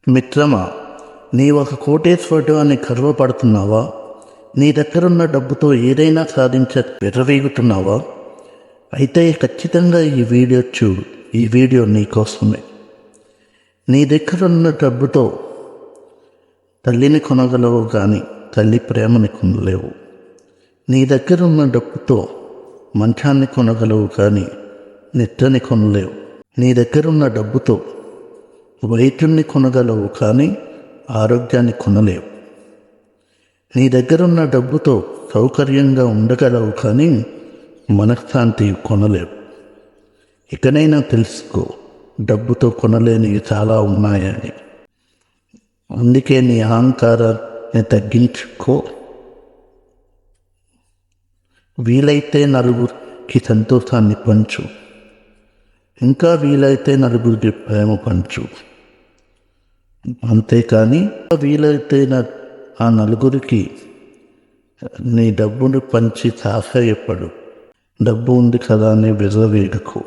మిత్రమా, నీ ఒక కోటేశ్వరుడు అని గర్వపడుతున్నావా? నీ దగ్గరున్న డబ్బుతో ఏదైనా సాధించ విర్రవీగుతున్నావా? అయితే ఖచ్చితంగా ఈ వీడియో చూడు. ఈ వీడియో నీకోసమే. నీ దగ్గరున్న డబ్బుతో తల్లిని కొనగలవు కానీ తల్లి ప్రేమని కొనలేవు. నీ దగ్గరున్న డబ్బుతో మంచాన్ని కొనగలవు కానీ నిద్రని కొనలేవు. నీ దగ్గరున్న డబ్బుతో వైద్యుణ్ణి కొనగలవు కానీ ఆరోగ్యాన్ని కొనలేవు. నీ దగ్గరున్న డబ్బుతో సౌకర్యంగా ఉండగలవు కానీ మనశ్శాంతి కొనలేవు. ఇకనైనా తెలుసుకో, డబ్బుతో కొనలేనివి చాలా ఉన్నాయని. అందుకే నీ అహంకారాన్ని తగ్గించుకో. వీలైతే నలుగురికి సంతోషాన్ని పంచు. ఇంకా వీలైతే నలుగురికి ప్రేమ పంచు. అంతేకాని వీలైతే ఆ నలుగురికి నీ డబ్బును పంచి సహాయపడు. డబ్బు ఉంది కదా అని విర్రవీగకు.